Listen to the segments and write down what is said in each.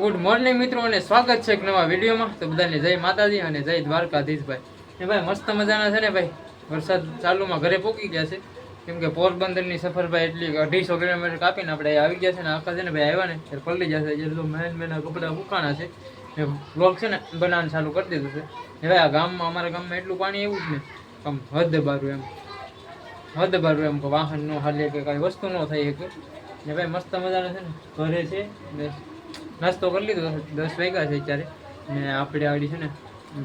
Good morning મિત્રો અને સ્વાગત છે એક નવા વિડીયોમાં. તો બધાને જય માતાજી અને જય દ્વારકાધીશભાઈ. એ ભાઈ મસ્ત મજાના છે ને ભાઈ, વરસાદ ચાલુમાં ઘરે પહોંચી ગયા છે. કેમ કે પોરબંદરની સફર ભાઈ એટલી 250 કિલોમીટર કાપીને આપણે આવી ગયા છે ને આખા છે ને ભાઈ આવ્યા ને ત્યારે પલળી જશે. જેટલું મહેનત કપડા ઉકાણા છે એ બ્લોગ છે ને બનાવવાનું ચાલુ કરી દીધું છે. હવે આ ગામમાં અમારા ગામમાં એટલું પાણી એવું જ ને આમ હદ બારું એમ કે વાહન ન હાલે કે કાંઈ વસ્તુ ન થઈ શકે. ને ભાઈ મસ્ત મજાના છે ને ઘરે છે ને નાસ્તો કરી લીધો. 10 વાગ્યા છે અત્યારે ને આપણે આવડી છે ને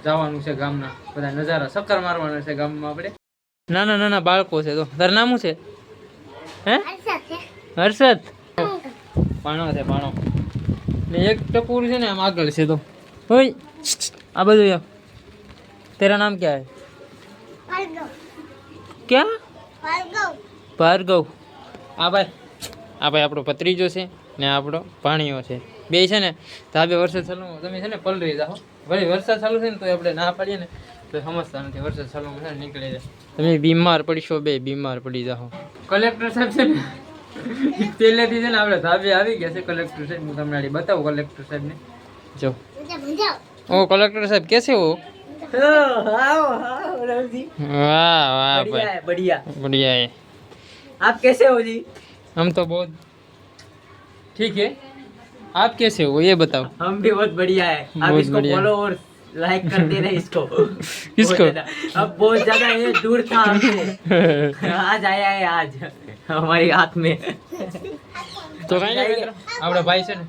જવાનું છે ગામના બધા નજારા ચક્કર મારવાના છે ગામમાં. આપણે નાના નાના બાળકો છે. તો તારું નામ શું છે? હે હર્ષદ. પાણો છે પાણો ને એક ટપુર છે ને આમ આગળ છે. તો હોય આ બધું તેરા નામ ક્યાં હે? ક્યાં? ભાર્ગવ. આ ભાઈ આપણો ભત્રીજો છે ને આપણો ભાણિયો છે. બે છે ને તો આ બે વરસાદ ચાલુ તમે છે ને પલળી જાઓ. વળી વરસાદ ચાલુ છે ને તો આપણે ના પાડીએ ને તો સમજતા નથી. વરસાદ ચાલુ છે ને નીકળી જાય તમે બીમાર પડીશો, બે બીમાર પડી જાઓ. કલેક્ટર સાહેબ છે ને પહેલેથી છે ને આપણે ધાબે આવી ગયા છે. કલેક્ટર સાહેબ હું તમને બતાવું કલેક્ટર સાહેબને. જો ઓ કલેક્ટર સાહેબ कैसे हो? वाह वाह भाई बढ़िया बढ़िया है. आप कैसे हो जी? हम तो बहुत ठीक है. आप कैसे हो ये बताओ. हम भी बहुत बढ़िया है. आप बहुत इसको बढ़िया. फॉलो और लाइक करते रहे इसको. किसको? अब बहुत ज्यादा ये दूर था हमसे. आज आया है आज हमारे हाथ में. તો કઈ નહીં મિત્રો, આપણો ભાઈ છે ને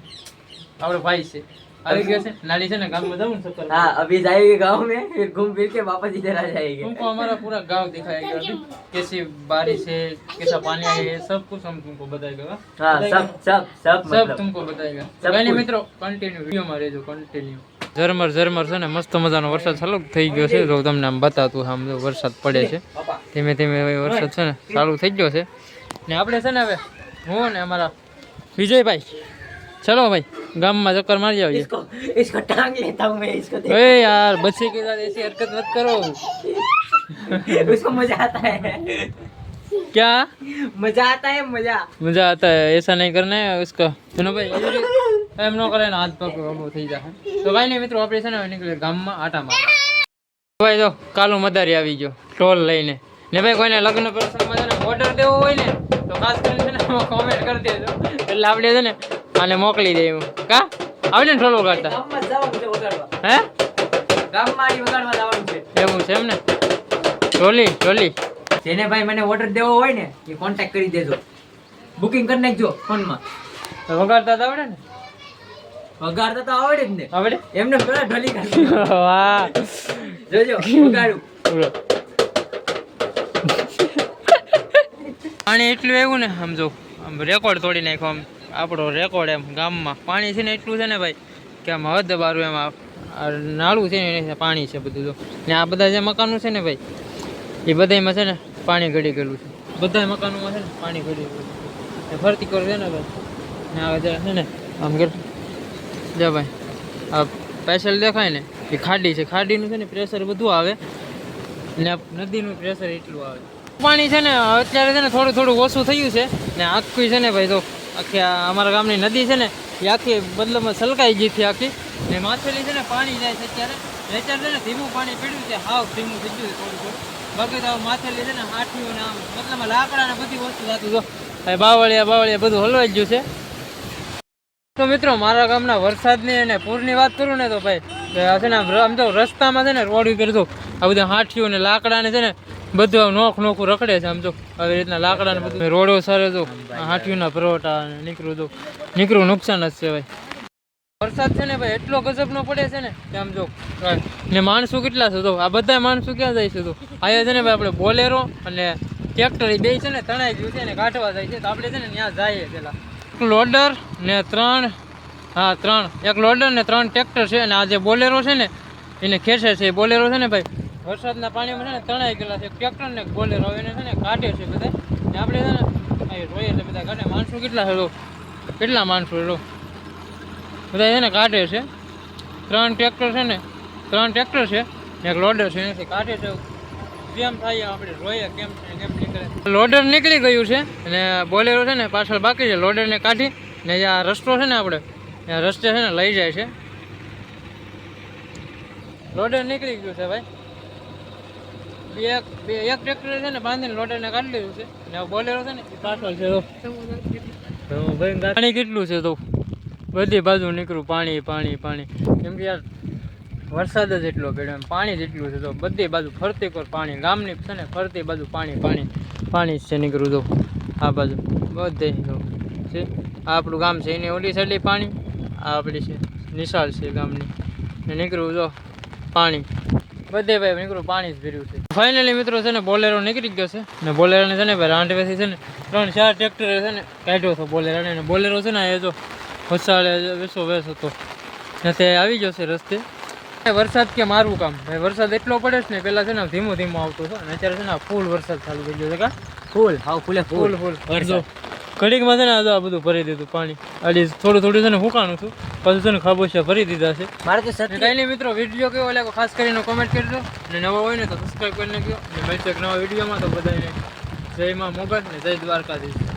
આપણો ભાઈ છે આવી ગયો છે. નાલી છે ને ગામમાં જવું ને સફર. हाँ अभी जाएंगे गांव में, फिर घूम फिर के वापस इधर आ जाएंगे. तुमको हमारा पूरा गांव दिखाएगा अभी. कैसी बारिश है, कैसा पानी आया है, सब कुछ हम तुमको बताएगा. हाँ सब सब सब सब मतलब तुमको बताएगा. सब કઈ નહીં कुछ. મિત્રો, કન્ટિન્યુ વિડીયોમાં રહેજો. કન્ટિન્યુ ઝરમર છે ને મસ્ત મજાનો વરસાદ ચાલુ થઈ ગયો છે. જો તમને આમ બતાતું આમ જો વરસાદ પડે છે ધીમે ધીમે. વરસાદ છે ને ચાલુ થઈ ગયો છે ને આપણે છે ને હવે હું ને અમારા વિજયભાઈ चलो भाई गाम में चक्कर मार जाओ. इसको इसको टांग लेता हूँ मैं इसको. ए यार बच्चे के साथ ऐसी हरकत मत करो. उसको मजा आता है. क्या मजा आता है? मजा आता है. ऐसा नहीं करना है उसका. सुनो भाई એમ નો કરે ને હાથ પગ અબો થઈ જાય. તો ભાઈ ને મિત્રો આપણે છે ને નીકળે ગામમાં આટા મારવા. ભાઈ જો કાલુ મદારી આવી ગયો ટોલ લઈને ને ભાઈ કોઈને લગ્ન પ્રસંગમાં છે ને ઓર્ડર દેવો હોય ને તો ખાસ કરીને છે ને કોમેન્ટ કરી દેજો એટલે આપણે છે ને આને મોકલી દઈએ. કા આવડે ને ઢોલ વગાડતા? ગામમાં જવાનું છે વગાડવા. હે ગામમાં વગાડવા જવાનું છે. એવું છે એમ ને. ઢોલી જેને ભાઈ મને ઓર્ડર દેવો હોય ને એ કોન્ટેક્ટ કરી દેજો, બુકિંગ કરી નાખજો ફોનમાં. વગાડતા તો આવડે ને? વગાડતા તો આવડે જ ને. આવડે એમને પેલા ઢોલી કાઢી વાહ જોજો વગાડું. પાણી એટલું એવું ને આમ જો આમ રેકોર્ડ તોડી નાખ્યો. આમ આપણો રેકોર્ડ એમ ગામમાં પાણી છે ને એટલું છે ને ભાઈ કે આમ હદ બારું એમ આ નાળું છે ને પાણી છે બધું. જો ને આ બધા જે મકાનો છે ને ભાઈ એ બધામાં છે ને પાણી ગળી ગયેલું છે. બધા મકાનોમાં છે ને પાણી ગળી ગયેલું છે. ફરતી કરો છે ને ભાઈ ને આ બધા છે ને આમ કે જો ભાઈ આ પેશલ દેખાય ને એ ખાડી છે. ખાડીનું છે ને પ્રેશર બધું આવે ને નદીનું પ્રેશર એટલું આવે. પાણી છે ને અત્યારે છે ને થોડું ઓછું થયું છે ને આખી છે ને ભાઈ તો આખી અમારા ગામની નદી છે ને એ આખી બદલામાં છલકાઈ ગઈ હતી આખી ને માથેલી છે ને પાણી જાય છે અત્યારે. અત્યારે છે ને ધીમું પાણી પીડ્યું છે, હાવ ધીમું થઈ ગયું છે થોડું. બાકી તો માથેલી છે ને હાથીઓ ને આમ મતલબ લાકડા ને બધી વસ્તુ થતું. જો બાવળિયા બધું હલવાઈ ગયું છે. તો મિત્રો મારા ગામના વરસાદની અને પૂરની વાત કરું ને તો ભાઈ આ છે ને આમ તો રસ્તામાં છે ને રોડ ઉપર તો આ બધા હાથીઓ ને લાકડા ને છે ને બધું નોખું રખડે છે. આમ જો આવી રીતના લાકડા ને બધું રોડો સારે જો હાથીઓના પરોટા નીકળું નુકસાન જ છે ભાઈ. વરસાદ છે ને ભાઈ એટલો ગજબનો પડે છે ને કે આમ જો ને માણસો કેટલા છે. તો આ બધા માણસો ક્યાં જાય છે? તો અહીંયા છે ને ભાઈ આપણે બોલેરો અને ટ્રેક્ટર એ બે છે ને તણાઈ ગયું છે ને કાઢવા જાય છે. તો આપણે છે ને ત્યાં જઈએ પેલા લોડર ને ત્રણ એક લોડર ને 3 ટ્રેક્ટર છે અને આ જે બોલેરો છે ને એને ખેંચે છે. બોલેરો છે ને ભાઈ વરસાદના પાણીમાં છે ને તણાઈ ગયેલા છે. ટ્રેક્ટર ને બોલેરો એને છે ને કાઢે છે બધા ને આપણે છે ને અહીં જોઈએ છે બધા કાઢે. માણસો કેટલા છે? કેટલા માણસો બધા છે ને કાઢે છે. 3 ટ્રેક્ટર છે ને 3 ટ્રેક્ટર છે ને એક લોડર છે એનાથી કાઢે છે. જેમ થાય આપણે જોઈએ કેમ નીકળે. લોડર નીકળી ગયું છે અને બોલેરો છે ને પાછળ બાકી છે. લોડરને કાઢી ને જે આ રસ્તો છે ને આપણે ત્યાં રસ્તે છે ને લઈ જાય છે. લોડર નીકળી ગયું છે ભાઈ. એક ટ્રેક્ટર છે ને બાંધીને લોડરને કાઢી લીધું છે ને બોલેરો છે ને એ પાછળ છે. તો ભાઈ પાણી કેટલું છે તો બધી બાજુ નીકળ્યું પાણી પાણી પાણી. કેમ કે યાર વરસાદ જ એટલો પડ્યો એમ પાણી જ એટલું છે તો બધી બાજુ ફરતી કોર પાણી. ગામની છે ને ફરતી બાજુ પાણી પાણી પાણી જ છે નીકળ્યું તો આ બાજુ બધે છે. આ આપણું ગામ છે એની ઓલી સાઈડ પાણી, આ આપણી છે નિશાળ છે ગામની ને નીકળ્યું જો પાણી બધે ભાઈ નીકળ્યું પાણી જ ભર્યું છે. ફાઇનલી મિત્રો છે ને બોલેરો નીકળી ગયો છે ને બોલેરોને છે ને ભાઈ રાંડવેથી છે ને 3-4 ટ્રેક્ટર છે ને કાઢ્યો હતો બોલેરોને ને બોલેરો છે ને એ જો વસાડે વેસો વેસ હતો ને તે આવી ગયો છે રસ્તે. વરસાદ કે મારું કામ ભાઈ વરસાદ એટલો પડે છે ને પહેલાં છે ને ધીમો ધીમો આવતો હતો અને અત્યારે છે ને ફૂલ વરસાદ ચાલુ થઈ ગયો છે. કા ફૂલ હાવ ફૂલે ફૂલ ફૂલ ઘડીકમાં છે ને આ બધું ભરી દીધું પાણી. હજી થોડું થોડું છે ને હુકાણું છું પાછું છે ને ખાબોચિયા ભરી દીધા છે. મારે તો કઈ નહીં મિત્રો વિડીયો કેવો લાગ્યો ખાસ કરીને કોમેન્ટ કરજો અને નવો હોય ને તો સબસ્ક્રાઈબ કરી નાખજો અને મળશે એક નવા વિડીયોમાં. તો બધાને જય માં મોગલ ને જય દ્વારકાધીશ.